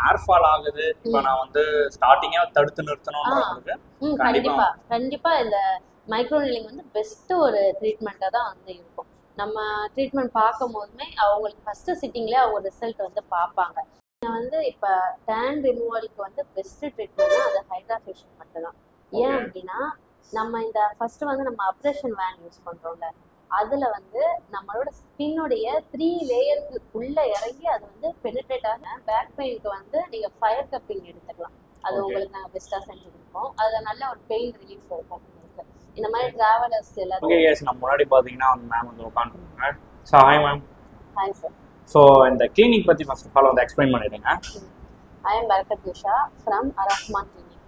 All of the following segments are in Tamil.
ஹேர் ஃபால் ஆகுது, இப்போ நான் வந்து ஸ்டார்டிங்கா தடுத்து நிறுத்தணும்ன்றதுக்கு கண்டிப்பா இந்த மைக்ரோ நீடிலிங் வந்து பெஸ்ட் ஒரு ட்ரீட்மெண்ட்டாக தான் வந்து இருக்கும். நம்ம ட்ரீட்மெண்ட் பார்க்கும் போதுமே அவங்களுக்கு ஃபர்ஸ்ட் சிட்டிங்லேயே அவங்க ரிசல்ட் வந்து பார்ப்பாங்க. வந்து இப்போ டேன் ரிமூவலுக்கு வந்து பெஸ்ட் ட்ரீட்மெண்ட்னா அது ஹைட்ரா ஃபேஷியல் மட்டும்தான். ஏன் அப்படின்னா நம்ம இந்த ஃபர்ஸ்ட் வந்து நம்ம அப்ரேஷன் வேன் யூஸ் பண்றோம்ல, அதுல வந்து நம்மளோட ஸ்கின்னுடைய 3 லேயருக்கு உள்ள இறங்கி அது வந்து பெனிட்ரேட் ஆக பேக் பெயினுக்கு வந்து நீங்க ஃபயர் கப்பிங் எடுத்துக்கலாம். அது உங்களுக்கு நாங்கள் பெஸ்ட்டாக செஞ்சு கொடுப்போம். அதில் நல்ல ஒரு பெயின் ரிலீஃப் இருக்கும். இந்த மாதிரி டிராவலர்ஸ் எல்லாரும் நம்ம முன்னாடி பார்த்தீங்கன்னா மேம் வந்து உட்காந்துருக்காங்க. So hi ma'am. Hi sir. So இந்த கிளினிக் பற்றி ஃபர்ஸ்ட் ஆஃப் ஆல் வந்து எக்ஸ்பிளைன் பண்ணிடுங்க. I am Barkat Usha from அரஹ்மான் clinic.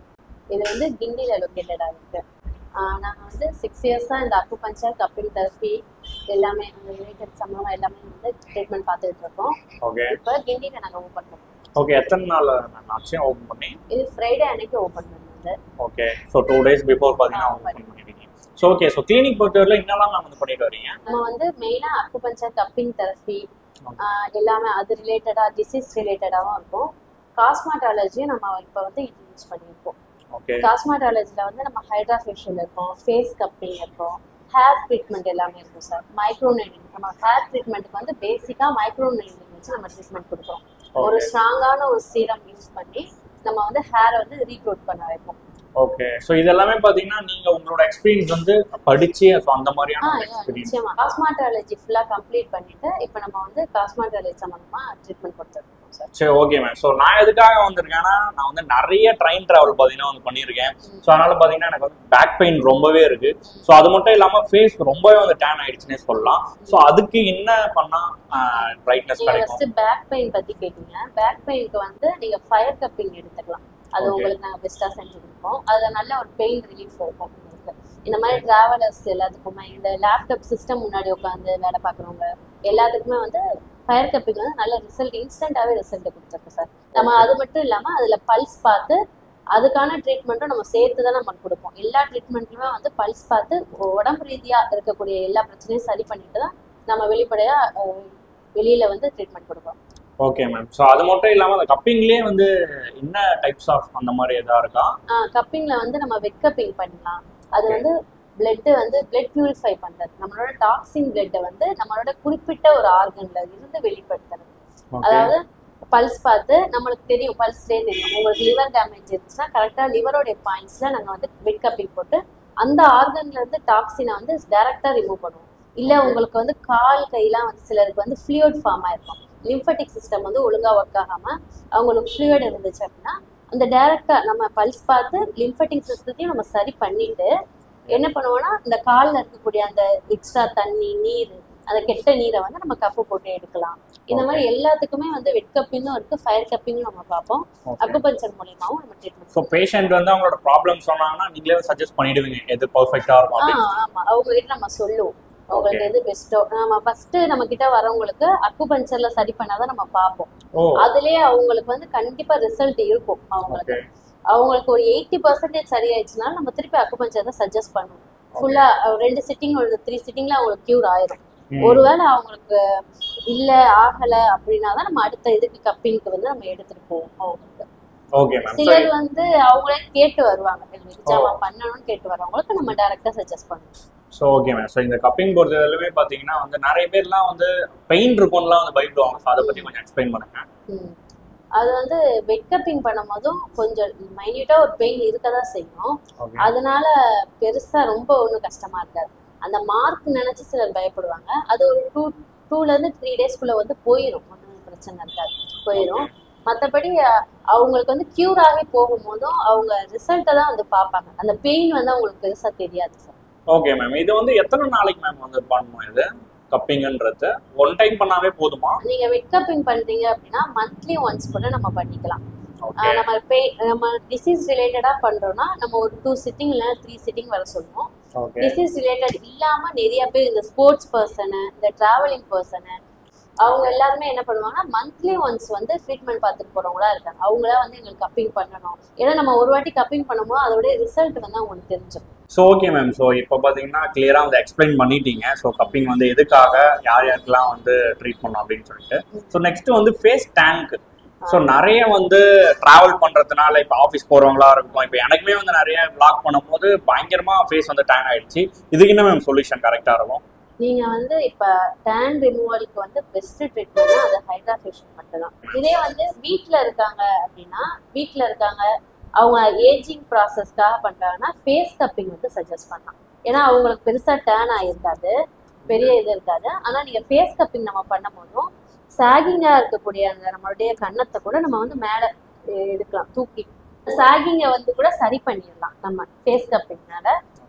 இது வந்து கிண்டியில் லொக்கேட்டடாக இருக்குது. நாங்கள் வந்து 6 இயர்ஸாக இந்த அக்குபஞ்சர், கப்பிங் தெரப்பி எல்லாமே அந்த ரிலேட்டட் சம்பளம் எல்லாமே வந்து ட்ரீட்மெண்ட் பார்த்துட்டு இருக்கோம். ஓகே. இப்போ கிண்டியில் நாங்கள் ஓப்பன் பண்ணுறோம். ஓகே. எத்தனை நாள் ஆச்சு ஓப்பன் பண்ணி? இது ஃப்ரைடே அன்னைக்கு ஓப்பன் பண்ணுது. ஓகே. ஸோ 2 days பிஃபோர் பார்த்தீங்கன்னா ஓப்பன் பண்ணிடுவீங்க. So okay. ஸோ கிளினிக் பொறுத்தவரையில் என்னெல்லாம் மேம் வந்து பண்ணிட்டு வரீங்க? நம்ம வந்து மெயினாக அக்குபஞ்சர், கப்பிங் தெரப்பி எல்லாமே அது ரிலேட்டடாக டிசீஸ் ரிலேட்டடாகவும் இருக்கும். காஸ்மெட்டாலஜியும் நம்ம இப்போ வந்து இன்ட்ரடியூஸ் பண்ணியிருக்கோம். காஸ்மெட்டாலஜியில் வந்து நம்ம ஹைட்ரா ஃபேஷியல் இருக்கும், ஃபேஸ் கப்பிங் இருக்கும், ஹேர் ட்ரீட்மெண்ட் எல்லாமே இருக்கும் சார். மைக்ரோ நீடிலிங் நம்ம ஹேர் ட்ரீட்மெண்ட்டுக்கு வந்து பேசிக்காக மைக்ரோ நீடிலிங் வச்சு நம்ம ட்ரீட்மெண்ட் கொடுக்குறோம். ஒரு ஸ்ட்ராங்கான ஒரு சீரம் யூஸ் பண்ணி நம்ம வந்து ஹேரை வந்து ரீக்ரோத் பண்ண வைப்போம். ஓகே. ஸோ இதெல்லாமே பார்த்தீங்கன்னா நீங்கள் உங்களோட எக்ஸ்பீரியன்ஸ் வந்து படிச்சு அந்த மாதிரியான எக்ஸ்பீரியன்ஸ். நிச்சயமா காஸ்மெட்டாலஜி ஃபுல்லாக கம்ப்ளீட் பண்ணிட்டு இப்போ நம்ம வந்து காஸ்மெட்டாலஜி சம்மந்தமாக ட்ரீட்மெண்ட் கொடுத்துருக்கோம் சார். சரி ஓகே மேம். ஸோ நான் எதுக்காக வந்திருக்கேன்னா, நான் வந்து நிறைய ட்ரெயின் ட்ராவல் பார்த்தீங்கன்னா வந்து பண்ணியிருக்கேன். ஸோ அதனால பார்த்தீங்கன்னா எனக்கு வந்து பேக் பெயின் ரொம்பவே இருக்கு. ஸோ அது மட்டும் இல்லாமல் ஃபேஸ் ரொம்பவே வந்து டேன் ஆயிடுச்சுன்னே சொல்லலாம். ஸோ அதுக்கு என்ன பண்ணால் பிரைட்னஸ் கிடைக்கும்? ஃபர்ஸ்ட் பேக் பெயின் பற்றி கேட்டீங்க. பேக் பெயினுக்கு வந்து நீங்கள் ஃபயர் கப்பிங் எடுத்துக்கலாம். அது உங்களுக்கு நாங்கள் பெஸ்ட்டாக செஞ்சு கொடுப்போம். அதில் நல்ல ஒரு பெயின் ரிலீஃப் இருக்கும் உங்களுக்கு. இந்த மாதிரி டிராவலர்ஸ் எல்லாத்துக்குமே, இந்த லேப்டாப் சிஸ்டம் முன்னாடி உட்காந்து வேலை பார்க்குறவங்க எல்லாத்துக்குமே வந்து ஃபயர் கப்பிங் வந்து நல்ல ரிசல்ட், இன்ஸ்டன்டாகவே ரிசல்ட் கொடுத்துருக்கு சார். நம்ம அது மட்டும் இல்லாமல் அதில் பல்ஸ் பார்த்து அதுக்கான ட்ரீட்மெண்ட்டும் நம்ம சேர்த்து தான் நம்ம கொடுப்போம். எல்லா ட்ரீட்மெண்ட்லையுமே வந்து பல்ஸ் பார்த்து உடம்பு ரீதியாக இருக்கக்கூடிய எல்லா பிரச்சனையும் சரி பண்ணிட்டு தான் நம்ம வெளிப்படையாக வெளியில் வந்து ட்ரீட்மெண்ட் கொடுப்போம். Okay ma'am. ஸோ அது மட்டும் இல்லாமல் அந்த கப்பிங்லேயே வந்து என்ன டைப்ஸ் ஆஃப் அந்த மாதிரி எதாவது இருக்கா? கப்பிங்கில் வந்து நம்ம வெட் கப்பிங் பண்ணலாம். அது வந்து பிளட் வந்து பிளட் பியூரிஃபை பண்ணுறது, நம்மளோட டாக்ஸின் பிளட்டை வந்து நம்மளோட குறிப்பிட்ட ஒரு ஆர்கன்ல இருந்து வெளிப்படுத்துறது. அதாவது பல்ஸ் பார்த்து நம்மளுக்கு தெரியும், பல்ஸ்லேயே தெரியும் உங்களுக்கு லிவர் டேமேஜ் இருந்துச்சுன்னா கரெக்டாக லிவரோடைய பாயிண்ட்ஸில் நாங்கள் வந்து வெட் கப்பிங் போட்டு அந்த ஆர்கன்ல இருந்து டாக்ஸினை வந்து டைரெக்டாக ரிமூவ் பண்ணுவோம். இல்லை உங்களுக்கு வந்து கால் கையெல்லாம் வந்து சிலருக்கு வந்து ஃப்ளூயிட் ஃபார்ம் ஆயிருக்கும், லிம்ஃபட்டிக் சிஸ்டம் வந்து ஒழுங்காக ஒர்க் ஆகாமல் அவங்களுக்கு ஃப்ளூயிட் இருந்துச்சு அப்படின்னா அந்த டைரெக்டாக நம்ம பல்ஸ் பார்த்து லிம்ஃபட்டிக் சிஸ்டத்தையும் நம்ம சரி பண்ணிட்டு என்ன பண்ணுவோம்னா இந்த காலில் இருக்கக்கூடிய அந்த எக்ஸ்ட்ரா தண்ணி, நீர், அந்த கெட்ட நீரை வந்து நம்ம கப்பு போட்டு எடுக்கலாம். இந்த மாதிரி எல்லாத்துக்குமே வந்து வெட் கப்பிங்கும் இருக்கு, ஃபயர் கப்பிங்கும் நம்ம பார்ப்போம். அக்குபஞ்சர் மூலியமாவும் நம்ம ட்ரீட்மெண்ட். ஸோ பேஷண்ட் வந்து அவங்களோட ப்ராப்ளம் சொன்னாங்கன்னா நீங்களே சஜஸ்ட் பண்ணிடுவீங்க எது பர்ஃபெக்டா இருக்கும்? ஆமா, அவங்க கிட்ட நம்ம சொல்லுவோம் உங்களுக்கு எது பெஸ்ட்டோ. நம்ம ஃபர்ஸ்ட் நம்ம கிட்ட வரவங்களுக்கு அக்குபஞ்சர்ல சரி பண்ணாதான் நம்ம பார்ப்போம். அதுலயே அவங்களுக்கு வந்து கண்டிப்பா ரிசல்ட் இருக்கும். அவங்களுக்கு ஒரு 80% சரியாயிடுச்சுன்னா நம்ம திருப்பி அக்குபஞ்சர் தான் சஜஸ்ட் பண்ணுவோம். ஃபுல்லா 2 சிட்டிங் ஒரு 3 சிட்டிங்ல அவங்களுக்கு கியூர் ஆயிரும். ஒருவேளை அவங்களுக்கு இல்ல ஆகல அப்படின்னா தான் நம்ம அடுத்த இதுக்கு கப்பிங்க்கு வந்து நம்ம எடுத்துட்டு போவோம் அவங்களுக்கு. சிலர் வந்து அவங்களே கேட்டு வருவாங்க, பண்ணணும்னு கேட்டு வரவங்களுக்கு நம்ம டைரக்டா சஜஸ்ட் பண்ணுவோம். So okay ma'am. ஸோ இந்த கப்பிங் பொறுத்தவரையிலுமே பார்த்தீங்கன்னா வந்து நிறைய பேர்லாம் வந்து பெயின் இருக்கும்லாம் வந்து பயப்படுவாங்க. ஸோ அதை பற்றி கொஞ்சம் எக்ஸ்பிளைன் பண்ணுங்க. அது வந்து வெட் கப்பிங் பண்ணும் போதும் கொஞ்சம் மைன்யூட்டா ஒரு பெயின் இருக்கதான் செய்யும். அதனால பெருசா ரொம்ப ஒன்றும் கஷ்டமா இருக்காது. அந்த மார்க் நினைச்சு சிலர் பயப்படுவாங்க. அது ஒரு 2-3 டேஸ்க்குள்ள வந்து போயிடும், ஒன்றும் பிரச்சனை இருக்காது, போயிடும். மற்றபடி அவங்களுக்கு வந்து கியூர் ஆகி போகும்போதும் அவங்க ரிசல்ட்டை தான் வந்து பார்ப்பாங்க. அந்த பெயின் வந்து அவங்களுக்கு பெருசா தெரியாது சார். Okay ma'am. இது வந்து எத்தனை நாளைக்கு மேம் வந்து பண்ணணும்? இது கப்பிங்ன்றது ஒன் டைம் பண்ணாவே போதுமா? நீங்க வெட் கப்பிங் பண்றீங்க அப்படின்னா மந்த்லி ஒன்ஸ் கூட நம்ம பண்ணிக்கலாம். நம்ம டிசீஸ் ரிலேட்டடா பண்றோம்னா நம்ம ஒரு 2 சிட்டிங் இல்ல 3 சிட்டிங் வர சொல்லுவோம். டிசீஸ் ரிலேட்டட் இல்லாம நிறைய பேர் இந்த ஸ்போர்ட்ஸ் பர்சனு, இந்த டிராவலிங் பர்சனு, அவங்க எல்லாருமே என்ன பண்ணுவாங்கன்னா மந்த்லி ஒன்ஸ் வந்து ட்ரீட்மெண்ட் பார்த்துட்டு போறவங்களா இருக்காங்க. அவங்களா வந்து எங்களுக்கு கப்பிங் பண்ணணும். ஏன்னா நம்ம ஒரு வாட்டி கப்பிங் பண்ணும்போது அதோட ரிசல்ட் வந்து அவங்களுக்கு தெரிஞ்சிடும். So okay ma'am. ஸோ இப்போ பார்த்தீங்கன்னா கிளியராக வந்து எக்ஸ்பிளைன் பண்ணிட்டீங்க. ஸோ கப்பிங் வந்து எதுக்காக யார் யாருக்கெல்லாம் வந்து ட்ரீட் பண்ணணும் அப்படின்னு சொல்லிட்டு. ஸோ நெக்ஸ்ட் வந்து ஃபேஸ் டேங்க். ஸோ நிறைய வந்து டிராவல் பண்றதுனால இப்போ ஆஃபீஸ் போறவங்களா இருக்கும், இப்போ எனக்குமே வந்து நிறைய பிளாக் பண்ணும்போது பயங்கரமா ஃபேஸ் வந்து டேன் ஆயிடுச்சு. இதுக்கு என்ன மேம் சொல்யூஷன் கரெக்டா இருக்கும்? நீங்க வந்து இப்ப டேன் ரிமூவலுக்கு வந்து பெஸ்ட் ட்ரீட்மெண்ட்னா அது ஹைட்ரா ஃபேஷியல் மட்டும்தான். இதே வந்து வீட்ல இருக்காங்க அப்படின்னா, வீட்ல இருக்காங்க அவங்க ஏஜிங் ப்ராசஸ்க்காக பண்றாங்கன்னா ஃபேஸ் கப்பிங் வந்து சஜஸ்ட் பண்ணலாம். ஏன்னா அவங்களுக்கு பெருசா டேன் ஆயிருக்காது, பெரிய இது இருக்காது. ஆனா நீங்க ஃபேஸ் கப்பிங் நம்ம பண்ணும் போதும் சாகிங்கா இருக்கக்கூடிய அந்த நம்மளுடைய கன்னத்தை கூட நம்ம வந்து மேல எடுக்கலாம், தூக்கி சாகிங்கை வந்து கூட சரி பண்ணிடலாம் நம்ம ஃபேஸ் கப்பிங்னால.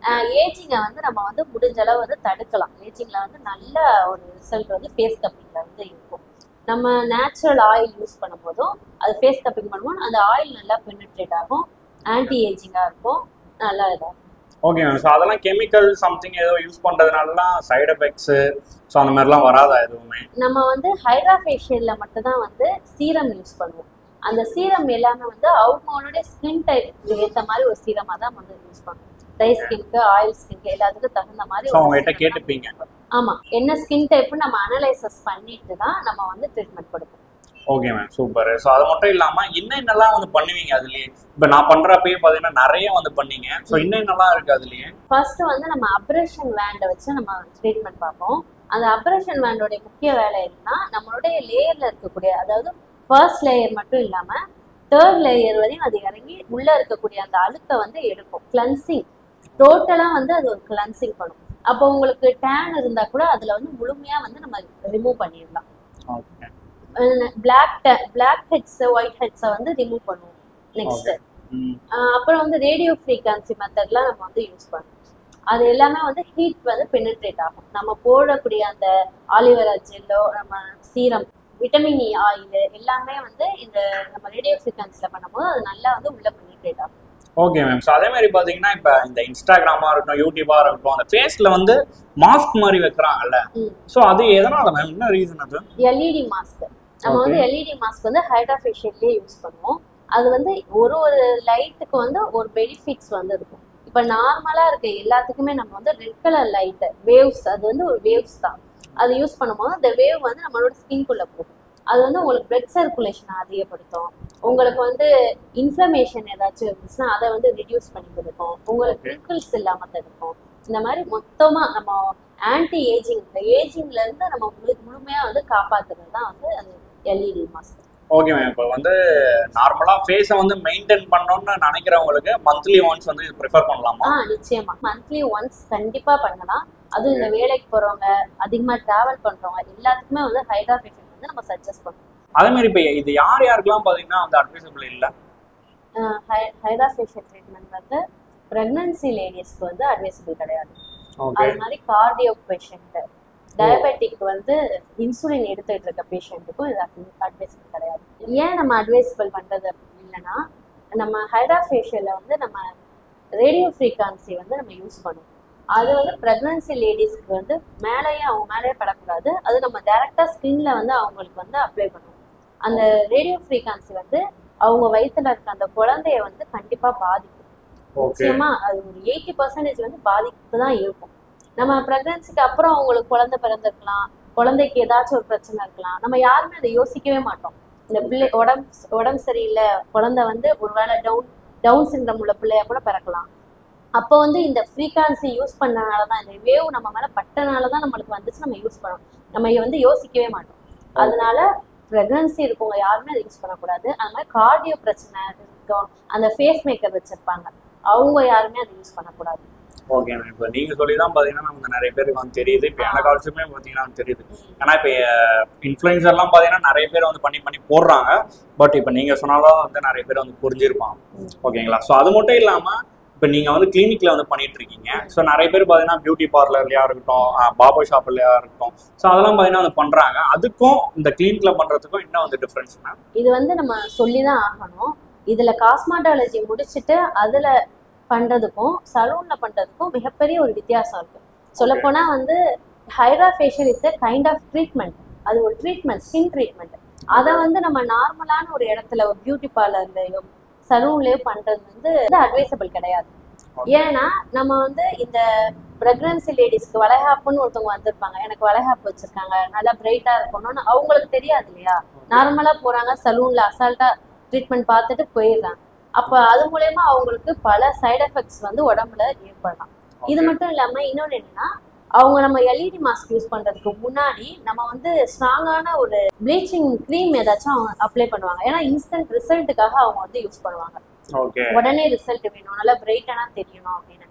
ஏஜிங்கை வந்து நம்ம வந்து முடிஞ்ச அளவு வந்து தடுக்கலாம். ஏஜிங்ல வந்து நல்ல ஒரு ரிசல்ட் வந்து ஃபேஸ் கப்பிங்ல வந்து இருக்கும். நம்ம நேச்சுரல் ஆயில் யூஸ் பண்ணும் போதும் அது ஃபேஸ் கப்பிங் பண்ணும்போது அந்த ஆயில் நல்லா பெனிட்ரேட் ஆகும், ஆன்டி ஏஜிங்கா இருக்கும், நல்லா இதாகும். Okay ma'am. ஸோ அதெல்லாம் கெமிக்கல் சம்திங் ஏதோ யூஸ் பண்றதுனாலலாம் சைடு எஃபெக்ட்ஸ் ஸோ அந்த மாதிரிலாம் வராதா எதுவுமே? நம்ம வந்து ஹைட்ரா ஃபேஷியல்ல மட்டும் தான் வந்து சீரம் யூஸ் பண்ணுவோம். அந்த சீரம் எல்லாமே வந்து அவங்களுடைய ஸ்கின் டைப் ஏற்ற மாதிரி ஒரு சீரமா தான் வந்து யூஸ் பண்ணுவோம். ட்ரை ஸ்கின்க்கு, ஆயில் ஸ்கின்க்கு எல்லாத்துக்கும் தகுந்த மாதிரி அவங்ககிட்ட கேட்டுப்பீங்க. ஆமா, என்ன ஸ்கின் டைப் நம்ம அனலைசஸ் பண்ணிட்டு தான் நம்ம வந்து ட்ரீட்மெண்ட் கொடுப்போம். Okay ma'am, super. ஸோ அது மட்டும் இல்லாம என்னென்னலாம் வந்து பண்ணுவீங்க அதுலயே? இப்போ நான் பண்றப்பயே பாத்தீங்கன்னா நிறைய வந்து பண்ணீங்க. ஸோ என்னென்னலாம் இருக்கு அதுலயே? ஃபர்ஸ்ட் வந்து நம்ம அப்ரேஷன் வேண்டை வச்சு நம்ம ட்ரீட்மெண்ட் பார்ப்போம். அந்த அப்ரேஷன் வேண்டோட முக்கிய வேலை என்னன்னா நம்மளுடைய லேயர்ல இருக்கக்கூடிய, அதாவது ஃபர்ஸ்ட் லேயர் மட்டும் இல்லாம தேர்ட் லேயர் வரையும் அது இறங்கி உள்ள இருக்கக்கூடிய அந்த அழுக்கை வந்து எடுக்கும். கிளன்சிங் டோட்டலா வந்து அது ஒரு கிளன்சிங் பண்ணும். அப்போ உங்களுக்கு டேன் இருந்தா கூட அதுல வந்து முழுமையா வந்து நம்ம ரிமூவ் பண்ணிடலாம். பிளாக் ஹெட்ஸ், ஒயிட் ஹெட்ஸை வந்து ரிமூவ் பண்ணுவோம். நெக்ஸ்ட் அப்புறம் வந்து ரேடியோ ஃப்ரீக்வன்சி மெத்தட்லாம் நம்ம வந்து யூஸ் பண்ணுவோம். அது எல்லாமே வந்து ஹீட் வந்து பெனிட்ரேட் ஆகும். நம்ம போடக்கூடிய அந்த ஆலிவேரா ஜெல்லோ, நம்ம சீரம், விட்டமின் இ ஆயில் எல்லாமே வந்து இந்த நம்ம ரேடியோ ஃப்ரீக்வன்சில பண்ணும்போது அது நல்லா வந்து உள்ள பெனிட்ரேட் ஆகும். Okay ma'am. ஸோ அதே மாதிரி பார்த்தீங்கன்னா இப்போ இந்த இன்ஸ்டாகிராமா இருக்கட்டும், யூடியூபா இருக்கட்டும், அந்த ஃபேஸ்ல வந்து மாஸ்க் மாதிரி வைக்கிறாங்கல்ல, ஸோ அது எதனால மேம்? என்ன ரீசன் அது? LED mask. நம்ம வந்து எல்இடி மாஸ்க் வந்து ஹைட்ரா ஃபேஷியல்லே யூஸ் பண்ணுவோம். அது வந்து ஒரு ஒரு லைட்டுக்கு வந்து ஒரு பெனிஃபிட்ஸ் வந்து இருக்கும். இப்போ நார்மலா இருக்க எல்லாத்துக்குமே நம்ம வந்து ரெட் கலர் லைட் வேவ்ஸ், அது வந்து ஒரு வேவ்ஸ் தான். அது யூஸ் பண்ணும்போது அந்த வேவ் வந்து நம்மளோட ஸ்கின்குள்ள போகும். அது வந்து உங்களுக்கு பிளட் சர்க்குலேஷனை அதிகப்படுத்தும். உங்களுக்கு வந்து இன்ஃப்ளமேஷன் ஏதாச்சும் இருந்துச்சுன்னா அதை வந்து ரிடியூஸ் பண்ணி கொடுக்கும். உங்களுக்கு பிம்பிள்ஸ் இல்லாம தடுக்கும். இந்த மாதிரி மொத்தமா நம்ம ஆன்டி ஏஜிங், இந்த ஏஜிங்ல இருந்து நம்ம முழுமையா வந்து காப்பாத்துறது தான் வந்து அந்த எல்இடி மாஸ்க். Okay ma'am. இப்போ வந்து நார்மலா ஃபேஸை வந்து மெயின்டைன் பண்ணணும்னு நினைக்கிறவங்களுக்கு மந்த்லி ஒன்ஸ் வந்து ப்ரிஃபர் பண்ணலாமா? நிச்சயமா மந்த்லி ஒன்ஸ் கண்டிப்பா பண்ணலாம். அதுவும் இந்த வேலைக்கு போறவங்க, அதிகமா டிராவல் பண்றவங்க எல்லாத்துக்குமே வந்து ஹைட்ரா ஃபேஷியல் வந்து நம்ம சஜஸ்ட் பண்ணுவோம். அதே மாதிரி இப்போ இது யார் யாருக்கெல்லாம் பாத்தீங்கன்னா வந்து அட்வைசபிள் இல்ல? ஹைட்ரா ஃபேஷியல் ட்ரீட்மெண்ட் வந்து பிரெக்னன்சி லேடிஸ்க்கு வந்து அட்வைசபிள் கிடையாது. அது மாதிரி கார்டியோ பேஷண்ட், டயபெட்டிக் வந்து இன்சுலின் எடுத்துட்டு இருக்க பேஷண்ட்டுக்கும் இது அட்வைசபிள் கிடையாது. ஏன் நம்ம அட்வைசபிள் பண்றது இல்லைன்னா, நம்ம ஹைட்ரா ஃபேஷியல்ல வந்து நம்ம ரேடியோ ஃப்ரீக்வன்சி வந்து நம்ம யூஸ் பண்ணுவோம். அது வந்து பிரெக்னன்சி லேடிஸ்க்கு வந்து மேலேயே அவங்க மேலேயே படக்கூடாது. அது நம்ம டைரக்டா ஸ்கின்ல வந்து அவங்களுக்கு வந்து அப்ளை பண்ணுவோம். அந்த ரேடியோ ஃப்ரீக்வன்சி வந்து அவங்க வயிற்றுல இருக்க அந்த குழந்தைய வந்து கண்டிப்பா பாதிக்கும். நிச்சயமா அது ஒரு 80% வந்து பாதிப்பு தான் இருக்கும். நம்ம பிரெக்னன்சிக்கு அப்புறம் அவங்களுக்கு குழந்தை பிறந்திருக்கலாம், குழந்தைக்கு ஏதாச்சும் ஒரு பிரச்சனை இருக்கலாம். நம்ம யாருமே அதை யோசிக்கவே மாட்டோம். இந்த பிள்ளை உடம்பு சரியில்லை, குழந்தை வந்து ஒருவேளை டவுன் சிண்ட்ரம் உள்ள பிள்ளையா கூட பிறக்கலாம். அப்போ வந்து இந்த ஃப்ரீக்வன்சி யூஸ் பண்ணனால தான், இந்த வேவ் நம்ம மேலே பட்டனால தான் நம்மளுக்கு வந்துச்சு, நம்ம யூஸ் பண்ணோம். நம்ம வந்து யோசிக்கவே மாட்டோம். அதனால ப்ரெக்னன்சி இருக்கவங்க யாருமே அதை யூஸ் பண்ணக்கூடாது. அது மாதிரி கார்டியோ பிரச்சனை இருக்கும், அந்த ஃபேஸ் மேக்கர் வச்சிருப்பாங்க, அவங்க யாருமே அதை யூஸ் பண்ணக்கூடாது. Okay ma'am. இப்போ நீங்கள் சொல்லி தான் பார்த்தீங்கன்னா நமக்கு நிறைய பேருக்கு வந்து தெரியுது. இப்போ எனக்கு ஆல்சோமே பார்த்தீங்கன்னா தெரியுது. ஏன்னா இப்போ இன்ஃப்ளூயன்சர்லாம் பார்த்தீங்கன்னா நிறைய பேர் வந்து பண்ணி போடுறாங்க. பட் இப்போ நீங்கள் சொன்னாலும் வந்து நிறைய பேர் வந்து புரிஞ்சிருப்பாங்க. ஓகேங்களா? ஸோ அது மட்டும் இல்லாமல் இப்போ நீங்கள் வந்து கிளினிக்கில் வந்து பண்ணிட்டு இருக்கீங்க. ஸோ நிறைய பேர் பார்த்தீங்கன்னா பியூட்டி பார்லர்லையா இருக்கட்டும், பார்பர் ஷாப்லையா இருக்கட்டும், ஸோ அதெல்லாம் பார்த்தீங்கன்னா வந்து பண்ணுறாங்க. அதுக்கும் இந்த கிளினிக்கில் பண்ணுறதுக்கும் என்ன வந்து டிஃப்ரென்ஸ் மேம்? இது வந்து நம்ம சொல்லி தான் ஆகணும். இதில் காஸ்மெட்டாலஜி முடிச்சுட்டு அதில் பண்ணுறதுக்கும் சலூன்ல பண்ணுறதுக்கும் மிகப்பெரிய ஒரு வித்தியாசம் இருக்கு. சொல்லப்போனால் வந்து hydra facial is a kind of treatment. அது ஒரு ட்ரீட்மெண்ட், ஸ்கின் ட்ரீட்மெண்ட். அதை வந்து நம்ம நார்மலான ஒரு இடத்துல ஒரு பியூட்டி பார்லர்லையோ சலூன்லயோ பண்றது வந்து அட்வைசபிள் கிடையாது. ஏன்னா நம்ம வந்து இந்த பிரெக்னன்சி லேடிஸ்க்கு வளைகாப்புன்னு ஒருத்தவங்க வந்திருப்பாங்க, எனக்கு வளைகாப்பு வச்சிருக்காங்க, நல்லா பிரைட்டா இருக்கணும்னு அவங்களுக்கு தெரியாது இல்லையா. நார்மலா போறாங்க சலூன்ல அசால்ட்டா ட்ரீட்மெண்ட் பார்த்துட்டு போயிடுறாங்க. அப்ப அது மூலயமா அவங்களுக்கு பல சைடு எஃபெக்ட்ஸ் வந்து உடம்புல ஏற்படலாம். இது மட்டும் இல்லாம இன்னொன்று என்னன்னா, அவங்க நம்ம எல்இடி மாஸ்க் யூஸ் பண்றதுக்கு முன்னாடி நம்ம வந்து ஸ்ட்ராங்கான ஒரு ப்ளீச்சிங் க்ரீம் ஏதாச்சும் அப்ளை பண்ணுவாங்க. ஏன்னா இன்ஸ்டன்ட் ரிசல்ட்டுக்காக அவங்க வந்து யூஸ் பண்ணுவாங்க. உடனே ரிசல்ட் வேணும், நல்லா பிரைட்டனா தெரியணும் அப்படின்னு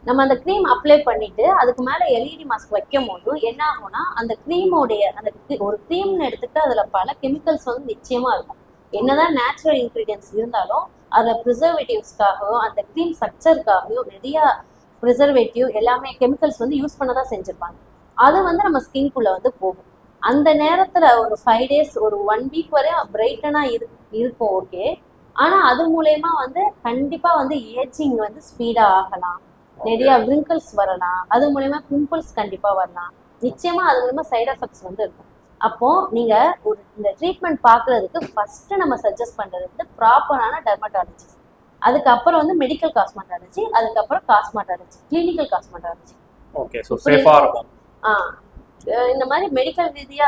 நம்ம அந்த க்ரீம் அப்ளை பண்ணிட்டு அதுக்கு மேல எல்இடி மாஸ்க் வைக்கும் போது என்ன ஆகும்னா, அந்த க்ரீமோடைய அந்த ஒரு க்ரீம்னு எடுத்துட்டு அதுல பல கெமிக்கல்ஸ் வந்து நிச்சயமா இருக்கும். என்னதான் நேச்சுரல் இன்கிரீடியன்ஸ் இருந்தாலும் அதுல ப்ரிசர்வேட்டிவ்ஸ்க்காகவும் அந்த க்ரீம் ஸ்ட்ரக்சருக்காகவும் நிறைய ப்ரிசர்வேட்டிவ் எல்லாமே கெமிக்கல்ஸ் வந்து யூஸ் பண்ணதான் செஞ்சிருப்பாங்க. அது வந்து நம்ம ஸ்கின்குள்ள வந்து போகும். அந்த நேரத்துல ஒரு 5 days ஒரு 1 week வரையும் பிரைட்டனா இருக்கும் ஓகே. ஆனா அது மூலயமா வந்து கண்டிப்பா வந்து ஏஜிங் வந்து ஸ்பீடா ஆகலாம், நிறைய விரிங்கிள்ஸ் வரலாம், அது மூலயமா பிம்பிள்ஸ் கண்டிப்பா வரலாம். நிச்சயமா அது மூலமா சைடு எஃபெக்ட்ஸ் வந்து இருக்கும். அப்போ நீங்க இந்த ட்ரீட்மெண்ட் பாக்குறதுக்கு ஃபர்ஸ்ட் நம்ம சஜஸ்ட் பண்றது வந்து ப்ராப்பரான டெர்மட்டாலஜி, அதுக்கப்புறம் வந்து மெடிக்கல் காஸ்மெட்டாலஜி, அதுக்கப்புறம் cosmetology, clinical cosmetology. Okay, so சேஃபா இருக்கும். இந்த மாதிரி மெடிக்கல் ரீதியா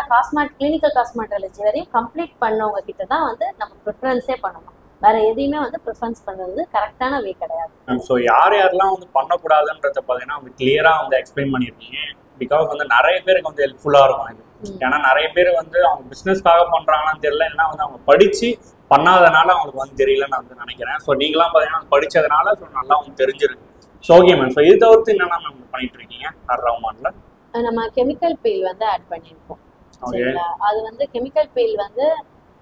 கிளினிக்கல் காஸ்மெட்டாலஜி வரையும் கம்ப்ளீட் பண்ணவங்க கிட்ட தான் வந்து நம்ம ப்ரிஃபரன்ஸே பண்ணணும். வேற எதையுமே வந்து ப்ரிஃபரன்ஸ் பண்றது கரெக்டான வே கிடையாது. ஸோ யாரெல்லாம் வந்து பண்ணக்கூடாதுன்றத பார்த்தீங்கன்னா வந்து கிளியரா வந்து எக்ஸ்பிளைன் பண்ணியிருக்கீங்க. பிகாஸ் வந்து நிறைய பேருக்கு வந்து ஹெல்ப்ஃபுல்லா இருக்கும் இது. ஏன்னா நிறைய பேர் வந்து அவங்க பிசினஸ்க்காக பண்றாங்கன்னு தெரியல, ஏன்னா வந்து அவங்க படிச்சு பண்ணாதனால அவங்களுக்கு வந்து தெரியலன்னு நான் வந்து நினைக்கிறேன். ஸோ நீங்களாம் பார்த்தீங்கன்னா படிச்சதுனால ஸோ நல்லா வந்து தெரிஞ்சிருக்கு. ஸோ ஓகே மேம், ஸோ இது தவிர்த்து என்னென்ன நம்ம பண்ணிட்டு இருக்கீங்க ரஹ்மான்ல? நம்ம கெமிக்கல் பீல் வந்து ஆட் பண்ணியிருக்கோம். சரிங்களா? அது வந்து கெமிக்கல் பீல் வந்து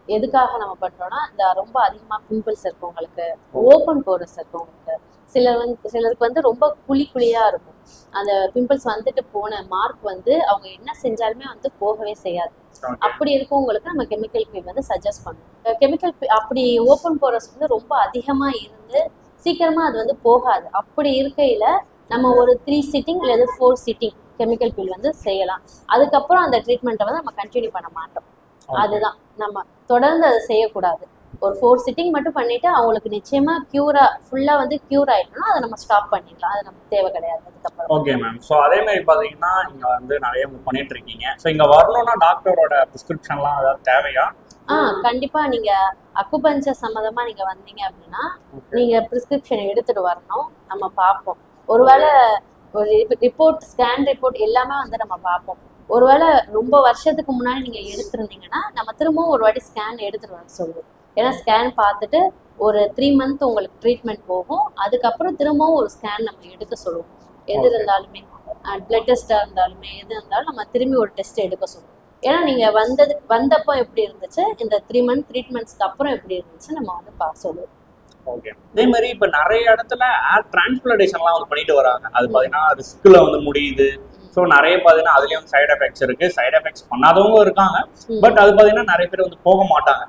எதுக்காக நம்ம பண்றோம்னா, இந்த ரொம்ப அதிகமா பிம்பிள்ஸ் இருக்கவங்களுக்கு, ஓப்பன் போரஸ் இருக்கவங்களுக்கு, சிலருக்கு வந்து ரொம்ப குழியா இருக்கும். அந்த பிம்பிள்ஸ் வந்துட்டு போன மார்க் வந்து அவங்க என்ன செஞ்சாலுமே வந்து போகவே செய்யாது. அப்படி இருக்கவங்களுக்கு நம்ம கெமிக்கல் பீல் வந்து சஜஸ்ட் பண்ணுவோம். கெமிக்கல் அப்படி ஓப்பன் போரஸ் வந்து ரொம்ப அதிகமா இருந்து சீக்கிரமா அது வந்து போகாது. அப்படி இருக்கையில நம்ம ஒரு 3 sitting அல்லது 4 sitting கெமிக்கல் பீல் வந்து செய்யலாம். அதுக்கப்புறம் அந்த ட்ரீட்மெண்ட்டை வந்து நம்ம கண்டினியூ பண்ண மாட்டோம். அதுதான், நம்ம தொடர்ந்து அதை செய்யக்கூடாது. ஒரு 4 sitting மட்டும் பண்ணிட்டு அவங்களுக்கு நிச்சயமா ஃபுல்லா வந்து கியூர் ஆயிட்டோம்னா அதை நம்ம ஸ்டாப் பண்ணிடலாம். அது நமக்கு தேவை கிடையாது அதுக்கப்புறம். ஓகே மேம், ஸோ அதே மாதிரி பார்த்தீங்கன்னா இங்க வந்து நிறைய பண்ணிட்டு இருக்கீங்க. ஸோ இங்க வரணும்னா டாக்டரோட பிரிஸ்கிரிப்ஷன்லாம் ஏதாவது தேவையா? கண்டிப்பா நீங்க அக்குபஞ்சர் சம்மந்தமா நீங்க வந்தீங்க அப்படின்னா நீங்க பிரிஸ்கிரிப்ஷன் எடுத்துட்டு வரணும். நம்ம பார்ப்போம். ஒருவேளை ஒரு ஸ்கேன் ரிப்போர்ட் எல்லாமே வந்து நம்ம பார்ப்போம். ஒருவேளை ரொம்ப வருஷத்துக்கு முன்னாடி நீங்க எடுத்திருந்தீங்கன்னா நம்ம திரும்பவும் ஒரு வாட்டி ஸ்கேன் எடுத்துட்டு வர சொல்லுவோம். ஏன்னா ஸ்கேன் பார்த்துட்டு ஒரு 3 month உங்களுக்கு ட்ரீட்மெண்ட் போகும். அதுக்கப்புறம் திரும்பவும் ஒரு ஸ்கேன் நம்ம எடுக்க சொல்லுவோம். எது இருந்தாலுமே பிளட் டெஸ்டா இருந்தாலுமே எது இருந்தாலும் நம்ம திரும்பி ஒரு டெஸ்ட் எடுக்க சொல்லுவோம். ஏன்னா நீங்க வந்தப்போ எப்படி இருந்துச்சு, இந்த 3 month ட்ரீட்மெண்ட்ஸ்க்கு அப்புறம் எப்படி இருந்துச்சு நம்ம வந்து சொல்லுவோம். ஓகே, அதே மாதிரி இப்ப நிறைய இடத்துல ஏர் டிரான்ஸ்பிளான்டேஷன்லாம் வந்து பண்ணிட்டு வராங்க. அது பாத்தீங்கன்னா ரிஸ்க்ல வந்து முடியுது. ஸோ நிறைய பார்த்தீங்கன்னா அதுலேயும் சைட் எஃபெக்ட்ஸ் இருக்கு. சைட் எஃபெக்ட்ஸ் பண்ணாதவங்க இருக்காங்க, பட் அது பார்த்தீங்கன்னா நிறைய பேர் வந்து போக மாட்டாங்க.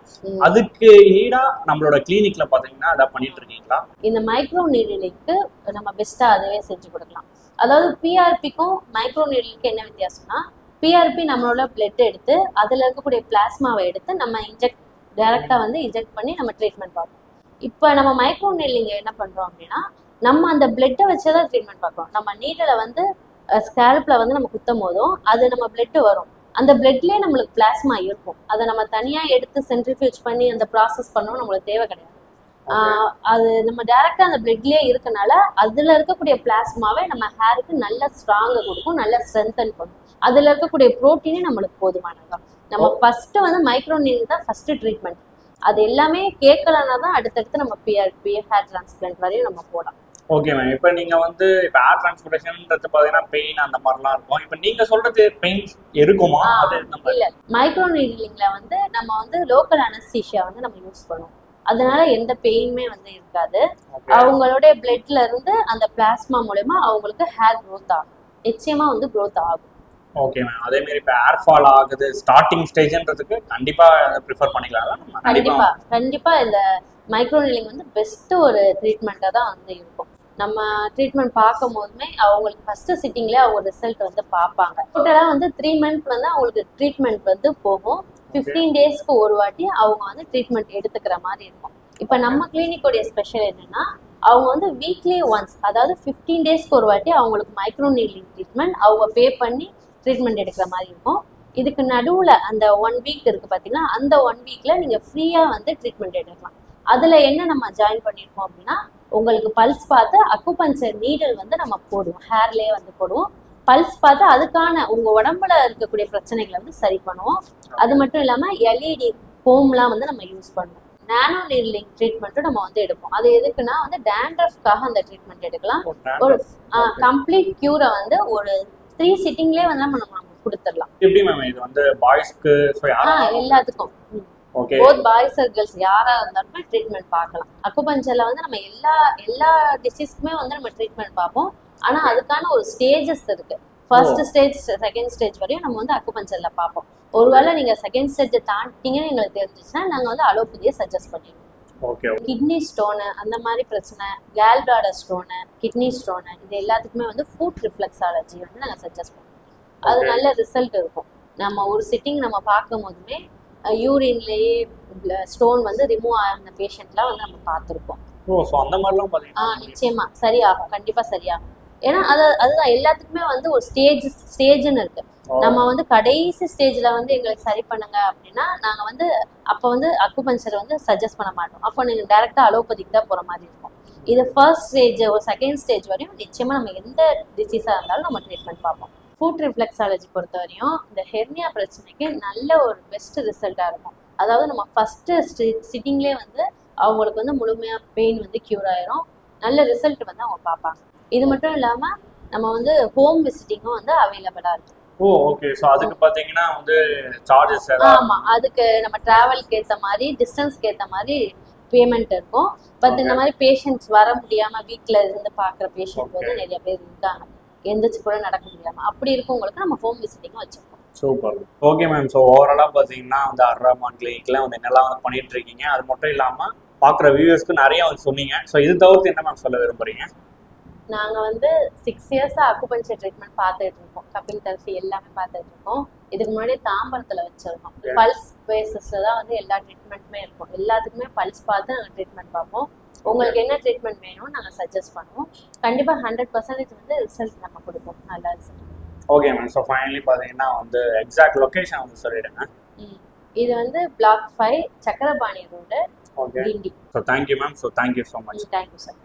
அதுக்கு ஈடா நம்மளோட கிளினிக்ல பார்த்தீங்கன்னா அதை பண்ணிட்டு இருக்கீங்களா? இந்த மைக்ரோ நீடிலிங்க்கு நம்ம பெஸ்ட்டா அதுவே செஞ்சு கொடுக்கலாம். அதாவது பிஆர்பிக்கும் மைக்ரோ நீடிலிங்க்கு என்ன வித்தியாசம்னா, பிஆர்பி நம்மளோட பிளட் எடுத்து அதில் இருக்கக்கூடிய பிளாஸ்மாவை எடுத்து நம்ம டைரக்டா வந்து இன்ஜெக்ட் பண்ணி நம்ம ட்ரீட்மெண்ட் பார்ப்போம். இப்போ நம்ம மைக்ரோ நீடிலிங் என்ன பண்றோம் அப்படின்னா, நம்ம அந்த பிளட்டை வச்சுதான் ட்ரீட்மெண்ட் பார்க்குறோம். நம்ம நீடில வந்து ஸ்கேல்ப்ல வந்து நம்ம குத்தும் போதும் அது நம்ம பிளட் வரும். அந்த பிளட்லயே நம்மளுக்கு பிளாஸ்மா இருக்கும். அதை நம்ம தனியா எடுத்து சென்ட்ரிஃபியூஜ் பண்ணி அந்த ப்ராசஸ் பண்ணணும் நம்மளுக்கு தேவை கிடையாது. அது நம்ம டைரக்டா அந்த பிளட்லயே இருக்கனால அதுல இருக்கக்கூடிய பிளாஸ்மாவை நம்ம ஹேருக்கு நல்ல ஸ்ட்ராங்கா கொடுக்கும், நல்ல ஸ்ட்ரென்தன் பண்ணும். அதுல இருக்கக்கூடிய புரோட்டீனே நம்மளுக்கு போதுமானதுதான். நம்ம ஃபர்ஸ்ட் வந்து மைக்ரோ நீடில் தான் ஃபர்ஸ்ட் ட்ரீட்மெண்ட். அது எல்லாமே கேட்கலன்னா தான் அடுத்தடுத்து நம்ம பிஆர்பி ஹேர் டிரான்ஸ்பிளான்ட் வரையும் நம்ம போகலாம். ஓகே மேம், இப்போ நீங்க வந்து இப்போ ஏர் டிரான்ஸ்பிளேஷன்ன்றது பார்த்தீங்கன்னா பெயின் அந்த மாதிரிலாம் இருக்கும். இப்போ நீங்க சொல்றது பெயின் இருக்குமா? அது இல்ல, மைக்ரோ நீடிலிங்ல வந்து நம்ம வந்து லோக்கல் அனஸ்தீசியா வந்து நம்ம யூஸ் பண்ணுவோம். அதனால எந்த பெயினுமே வந்து இருக்காது. அவங்களுடைய பிளட்ல இருந்து அந்த பிளாஸ்மா மூலமா அவங்களுக்கு ஹேர் க்ரோத் ஆகும். நிச்சயமா வந்து க்ரோத் ஆகும். ஓகே மேம், அதே மாதிரி இப்போ ஏர் ஃபால் ஆகுது ஸ்டார்டிங் ஸ்டேஜ்ன்றதுக்கு கண்டிப்பா ப்ரிஃபர் பண்ணிக்கலாம். கண்டிப்பா இந்த மைக்ரோ நீடிலிங் வந்து பெஸ்ட் ஒரு ட்ரீட்மெண்ட்டா தான் வந்து இருக்கும். நம்ம ட்ரீட்மெண்ட் பார்க்கும் போதுமே அவங்களுக்கு ஃபர்ஸ்ட் சிட்டிங்லேயே அவங்க ரிசல்ட் வந்து பார்ப்பாங்க. டோட்டலாக வந்து 3 month வந்து அவங்களுக்கு ட்ரீட்மெண்ட் வந்து போகும். 15 daysக்கு ஒரு வாட்டி அவங்க வந்து ட்ரீட்மெண்ட் எடுத்துக்கிற மாதிரி இருக்கும். இப்போ நம்ம கிளினிக்கோடைய ஸ்பெஷல் என்னன்னா, அவங்க வந்து வீக்லி ஒன்ஸ், அதாவது 15 daysக்கு ஒரு வாட்டி அவங்களுக்கு மைக்ரோ நீடிலிங் ட்ரீட்மெண்ட் அவங்க பே பண்ணி ட்ரீட்மெண்ட் எடுக்கிற மாதிரி இருக்கும். இதுக்கு நடுவுல அந்த 1 வீக் இருக்கு பாத்தீங்கன்னா, அந்த 1 வீக்ல நீங்க ஃப்ரீயா வந்து ட்ரீட்மெண்ட் எடுக்கலாம். அதுல என்ன நம்ம ஜாயின் பண்ணிருக்கோம் அப்படின்னா, உங்களுக்கு பல்ஸ் பார்த்து அக்குபஞ்சர் நீடல் வந்து நம்ம போடுவோம், ஹேர்லயே வந்து போடுவோம். பல்ஸ் பார்த்து அதுக்கான உங்க உடம்புல இருக்கக்கூடிய பிரச்சனைகளை வந்து சரி பண்ணுவோம். அது மட்டும் இல்லாம எல்இடி ஃபோம்லாம் வந்து நம்ம யூஸ் பண்ணுவோம். நானோ நீட்லிங் ட்ரீட்மெண்ட்டும் நம்ம வந்து எடுப்போம். அது எதுக்குன்னா வந்து டேண்ட்ரஃப்காக அந்த ட்ரீட்மெண்ட் எடுக்கலாம். ஒரு கம்ப்ளீட் கியூரை வந்து ஒரு 3 சிட்டிங்லேயே வந்து நம்ம கொடுத்துடலாம். எப்படி மேம் இது வந்து பாய்ஸ்க்கு எல்லாத்துக்கும் போத் பாய்ஸ் ஆர் கேர்ள்ஸ் யாரா இருந்தாலுமே ட்ரீட்மெண்ட் பார்க்கலாம். அக்குபஞ்சர்ல வந்து நம்ம எல்லா டிசீஸ்க்குமே வந்து நம்ம ட்ரீட்மெண்ட் பார்ப்போம். ஆனா அதுக்கான ஒரு ஸ்டேஜஸ் இருக்கு. ஃபர்ஸ்ட் ஸ்டேஜ், செகண்ட் ஸ்டேஜ் வரையும் நம்ம வந்து அக்குபஞ்சர்ல பார்ப்போம். ஒருவேளை நீங்க செகண்ட் ஸ்டேஜை தாண்டிட்டீங்கன்னு எங்களுக்கு தெரிஞ்சிச்சுன்னா நாங்க வந்து அலோபதியை சஜஸ்ட் பண்ணிடுவோம். கிட்னி ஸ்டோனு அந்த மாதிரி பிரச்சனை, Khel bladder stone, kidney stone, இது எல்லாத்துக்குமே வந்து ஃபுட் ரிஃப்ளெக்ஸாலஜி வந்து நாங்கள் சஜஸ்ட் பண்ணுவோம். அது நல்ல ரிசல்ட் இருக்கும். நம்ம ஒரு சிட்டிங் நம்ம பார்க்கும் போதுமே யூரின்லேயே ஸ்டோன் வந்து ரிமூவ் ஆகிற பேஷண்ட்லாம் வந்து நம்ம பார்த்துருக்கோம். நிச்சயமா சரியாகும், கண்டிப்பா சரியாகும். ஏன்னா அதுதான் எல்லாத்துக்குமே வந்து ஒரு ஸ்டேஜ்னு இருக்கு. நம்ம வந்து கடைசி ஸ்டேஜ்ல வந்து எங்களுக்கு சரி பண்ணுங்க அப்படின்னா நாங்க வந்து அப்ப வந்து அக்குபஞ்சர் வந்து சஜஸ்ட் பண்ண மாட்டோம். அப்போ நீங்க டைரக்டா அலோபதிக்கு தான் போற மாதிரி இருக்கும். இது ஃபர்ஸ்ட் ஸ்டேஜ், ஒரு செகண்ட் ஸ்டேஜ் வரையும் நிச்சயமா நம்ம எந்த டிசீஸா இருந்தாலும் நம்ம ட்ரீட்மெண்ட் பார்ப்போம். ஃபுட் ரிஃப்ளெக்ஸாலஜி பொறுத்த வரையும் இந்த ஹெர்னியா பிரச்சனைக்கு நல்ல ஒரு பெஸ்ட் ரிசல்ட்டா இருக்கும். அதாவது நம்ம ஃபர்ஸ்ட் சிட்டிங்லேயே வந்து அவங்களுக்கு வந்து முழுமையா பெயின் வந்து கியூர் ஆயிரும். நல்ல ரிசல்ட் வந்து அவங்க பார்ப்பாங்க. இது மட்டும் இல்லாம நம்ம வந்து ஹோம் விசிட்டிங்கும் வந்து அவைலபிளா இருக்கு. ஓகே. சோ அதுக்கு பாத்தீங்கன்னா வந்து சார்ஜஸ் ஆமா, அதுக்கு நம்ம டிராவல்க்கு ஏத்த மாதிரி, டிஸ்டன்ஸ்க்கு ஏத்த மாதிரி பேமெண்ட் இருக்கும். பட் இந்த மாதிரி பேஷண்ட்ஸ் வர முடியாம வீட்ல இருந்து பாக்குற பேஷண்ட் வந்து நிறைய பேர் இருக்காங்க, எந்திரிச்சு கூட நடக்க முடியாம, அப்படி இருக்கவங்களுக்கு நம்ம ஹோம் விசிட்டிங்கும் வச்சிருக்கோம். சூப்பர். Okay ma'am. ஸோ ஓவராலாக பார்த்தீங்கன்னா வந்து அர்ரஹ்மான் கிளினிக்ல வந்து என்னெல்லாம் வந்து பண்ணிட்டு இருக்கீங்க, அது மட்டும் இல்லாமல் பார்க்குற வியூவர்ஸ்க்கு நிறைய வந்து சொன்னீங்க. ஸோ இது தவிர்த்து என்ன மேம் சொல்ல விரும்புறீங்க? நாங்கள் வந்து 6 இயர்ஸாக அக்குபஞ்சர் ட்ரீட்மெண்ட் பார்த்துட்டு இருக்கோம். கபில் தெரபி எல்லாமே பார்த்துட்டு இருக்கோம். இதுக்கு முன்னாடி தாம்பரத்தில் வச்சிருக்கோம். பல்ஸ் பேசிஸில் தான் வந்து எல்லா ட்ரீட்மெண்ட்டுமே இருக்கும். எல்லாத்துக்குமே பல்ஸ் பார்த்து நாங்கள் ட்ரீட்மெண்ட் பார்ப்போம். உங்களுக்கு என்ன ட்ரீட்மெண்ட் வேணும்னு நாங்கள் சஜஸ்ட் பண்ணுவோம். கண்டிப்பாக 100% வந்து ரிசல்ட் நம்ம கொடுப்போம், நல்ல result. Okay ma'am. So finally பார்த்தீங்கன்னா வந்து எக்ஸாக்ட் லொக்கேஷன் வந்து சொல்லிடுங்க. இது வந்து block 5 Chakrapani road, okay. So thank you ma'am. So thank you so much. Thank you sir.